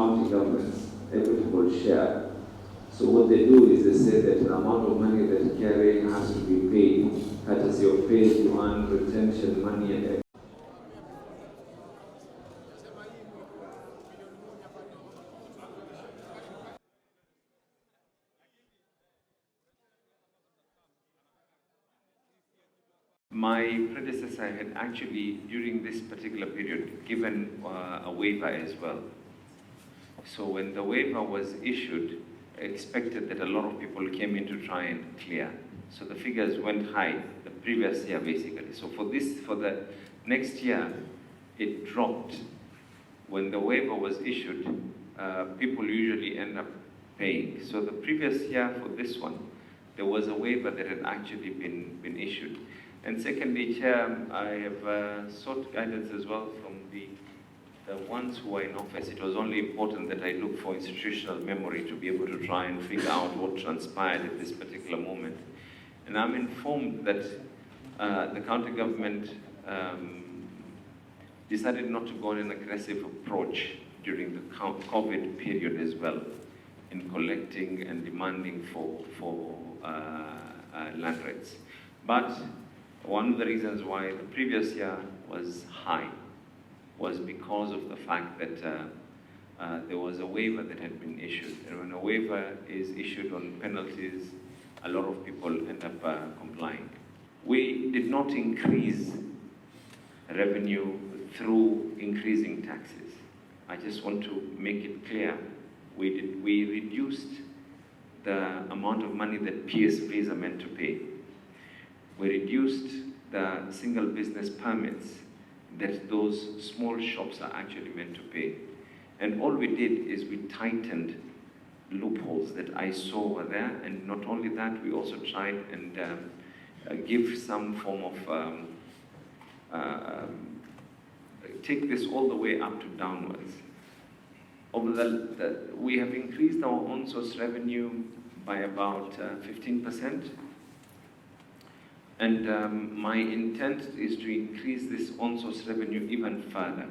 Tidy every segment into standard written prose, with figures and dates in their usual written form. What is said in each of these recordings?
county government's equitable share. So what they do is they say that the amount of money that KRA has to be paid, courtesy of phase one, retention money and my predecessor had actually, during this particular period, given a waiver as well. So when the waiver was issued, I expected that a lot of people came in to try and clear. So the figures went high the previous year, basically. So for the next year, it dropped. When the waiver was issued, people usually end up paying. So the previous year for this one, there was a waiver that had actually been issued. And secondly, Chair, I have sought guidance as well from the ones who are in office. It was only important that I look for institutional memory to be able to try and figure out what transpired at this particular moment. And I'm informed that the county government decided not to go on an aggressive approach during the COVID period as well in collecting and demanding for land rates. But one of the reasons why the previous year was high was because of the fact that there was a waiver that had been issued. And when a waiver is issued on penalties, a lot of people end up complying. We did not increase revenue through increasing taxes. I just want to make it clear. We reduced the amount of money that PSVs are meant to pay. We reduced the single business permits that those small shops are actually meant to pay. And all we did is we tightened loopholes that I saw were there, and not only that, we also tried and give some form of, take this all the way up to downwards. We have increased our own source revenue by about 15%. And my intent is to increase this on-source revenue even further.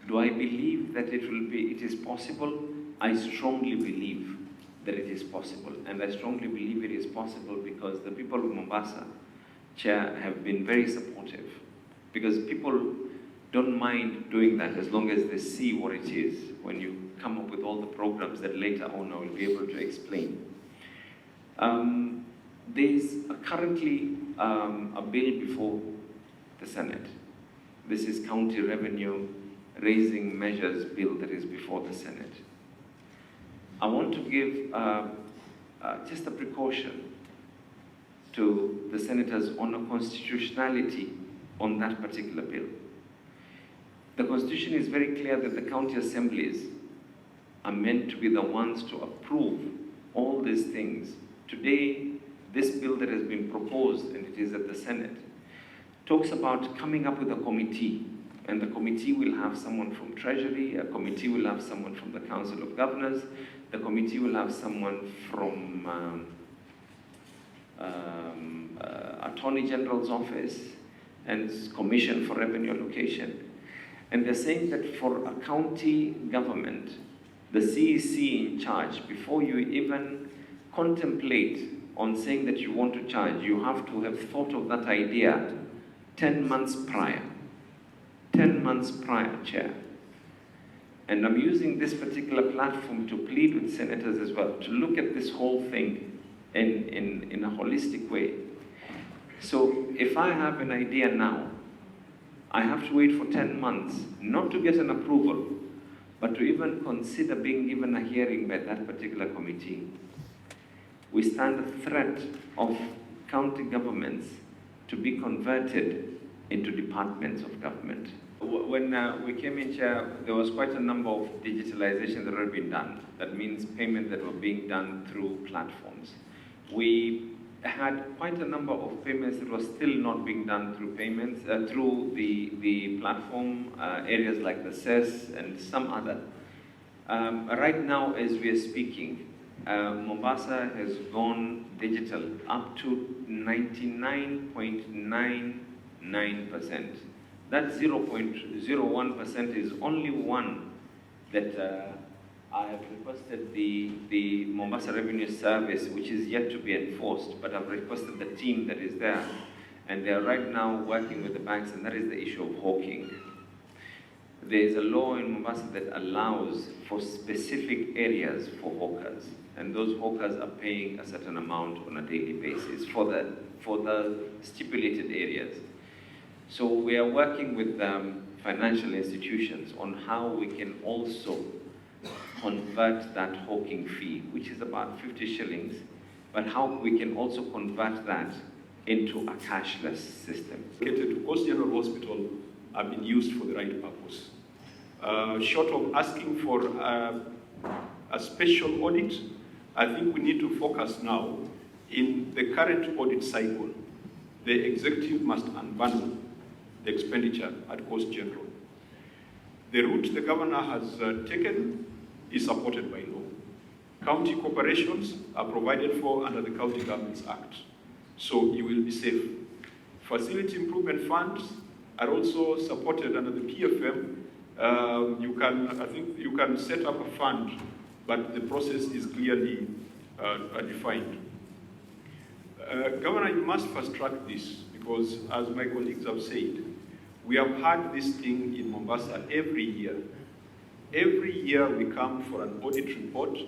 Do I believe that it is possible? I strongly believe that it is possible. And I strongly believe it is possible because the people of Mombasa, Chair, have been very supportive. Because people don't mind doing that as long as they see what it is when you come up with all the programs that later on I will be able to explain. There's currently a bill before the Senate. This is County Revenue Raising Measures Bill that is before the Senate. I want to give just a precaution to the senators on a constitutionality on that particular bill. The Constitution is very clear that the county assemblies are meant to be the ones to approve all these things. Today, this bill that has been proposed, and it is at the Senate, talks about coming up with a committee, and the committee will have someone from Treasury, a committee will have someone from the Council of Governors, the committee will have someone from Attorney General's office, and Commission for Revenue Allocation. And they're saying that for a county government, the CEC in charge, before you even contemplate on saying that you want to charge, you have to have thought of that idea 10 months prior. 10 months prior, Chair. And I'm using this particular platform to plead with senators as well, to look at this whole thing in a holistic way. So if I have an idea now, I have to wait for 10 months, not to get an approval, but to even consider being given a hearing by that particular committee. We stand a threat of county governments to be converted into departments of government. When we came in, Chair, there was quite a number of digitalization that had been done. That means payments that were being done through platforms. We had quite a number of payments that were still not being done through payments, through the platform, areas like the CES and some other. Right now, as we are speaking, Mombasa has gone digital up to 99.99%. That 0.01% is only one that I have requested the Mombasa Revenue Service, which is yet to be enforced, but I've requested the team that is there, and they are right now working with the banks, and that is the issue of hawking. There is a law in Mombasa that allows for specific areas for hawkers, and those hawkers are paying a certain amount on a daily basis for the stipulated areas. So we are working with financial institutions on how we can also convert that hawking fee, which is about 50 shillings, but how we can also convert that into a cashless system. To Coast General Hospital have been used for the right purpose. Short of asking for a special audit, I think we need to focus now in the current audit cycle. The executive must unbundle the expenditure at Coast General. The route the governor has taken is supported by law. County corporations are provided for under the County Governments Act, so you will be safe. Facility improvement funds are also supported under the PFM. I think you can set up a fund, but the process is clearly defined. Governor, you must fast track this because, as my colleagues have said, we have had this thing in Mombasa every year. Every year we come for an audit report.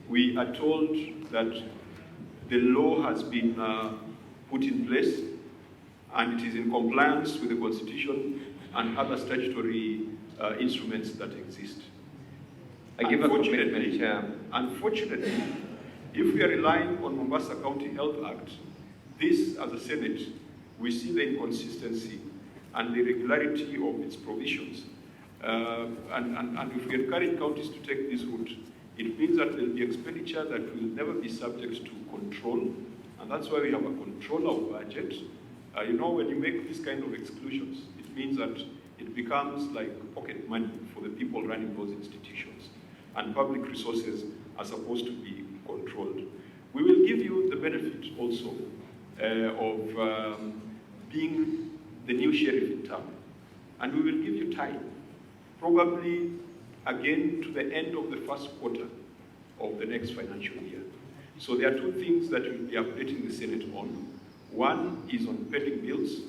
We are told that the law has been put in place and it is in compliance with the Constitution and other statutory instruments that exist. I give a commitment, Chair. Unfortunately, if we are relying on Mombasa County Health Act, this, as a Senate, we see the inconsistency and the irregularity of its provisions. And if we encourage counties to take this route, it means that there will be expenditure that will never be subject to control, and that's why we have a control of budget. You know, when you make this kind of exclusions, it means that it becomes like pocket money for the people running those institutions, and public resources are supposed to be controlled. We will give you the benefit also of being the new sheriff in town, and we will give you time, probably again to the end of the first quarter of the next financial year. So there are two things that we'll be updating the Senate on. One is on pending bills.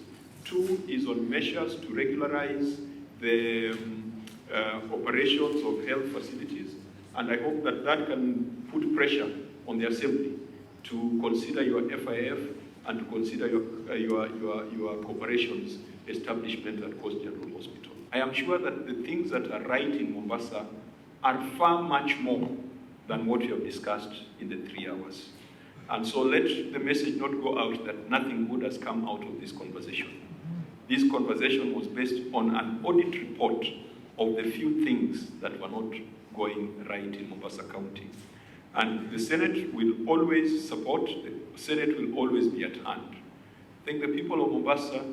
Two is on measures to regularize the operations of health facilities. And I hope that that can put pressure on the Assembly to consider your FIF and to consider your corporation's establishment at Coast General Hospital. I am sure that the things that are right in Mombasa are far much more than what we have discussed in the 3 hours. And so let the message not go out that nothing good has come out of this conversation. This conversation was based on an audit report of the few things that were not going right in Mombasa County. And the Senate will always support, the Senate will always be at hand. I think the people of Mombasa,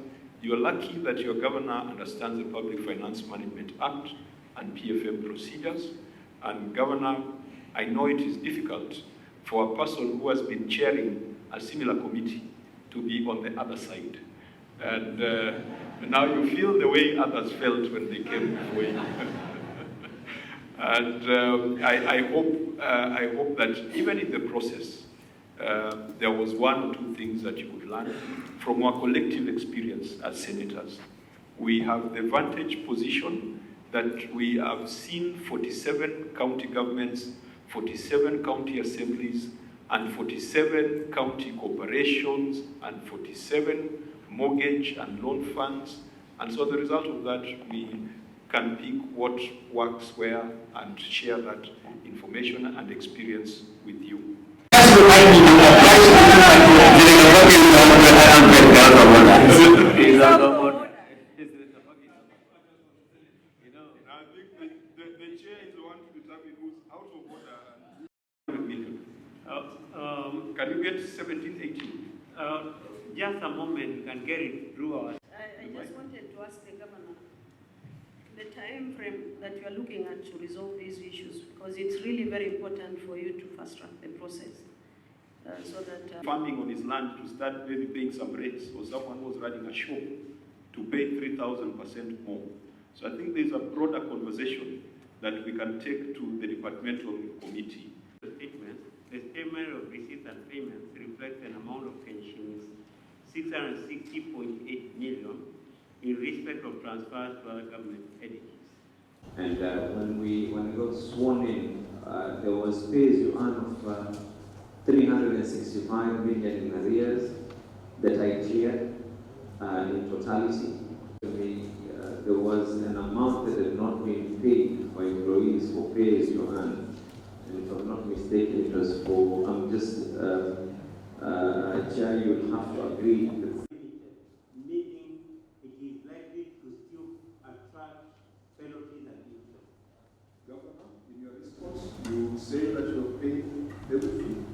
you are lucky that your governor understands the Public Finance Management Act and PFM procedures. And Governor, I know it is difficult for a person who has been chairing a similar committee to be on the other side. And now you feel the way others felt when they came before you. And I hope that even in the process, there was one or two things that you could learn from our collective experience as senators. We have the vantage position that we have seen 47 county governments, 47 county assemblies, and 47 county corporations, and 47 mortgage and loan funds. And so the result of that, we can pick what works where and share that information and experience with you. The chair is the one to determine who's out of order. Can you get 17, 18? Just a moment, we can get it through our... I just wanted to ask the governor the time frame that you are looking at to resolve these issues, because it's really very important for you to fast track the process. So that farming on his land to start maybe paying some rates, or someone was running a shop to pay 3,000% more. So I think there's a broader conversation that we can take to the departmental committee. The statement of receipts and payments reflects an amount of shillings 660.8 million in respect of transfers to other government entities. And when we got sworn in, there was pay as you earn of 365 million in arrears that I cleared in totality. There was an amount that had not been paid for employees for pay as you earn. And if I'm not mistaken, it was for, Chair, you'll have to agree that meaning it is likely to still attract penalties and interest. Governor, in your response, you say that you have paid everything?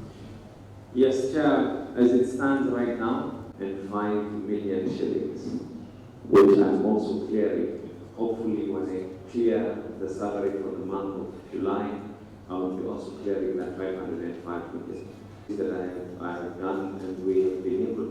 yes, Chair, as it stands right now, and 5 million shillings, which I'm also clearing. Hopefully, when I clear the salary for the month of July, I will be also clearing that 505 million that I have done, and we have been able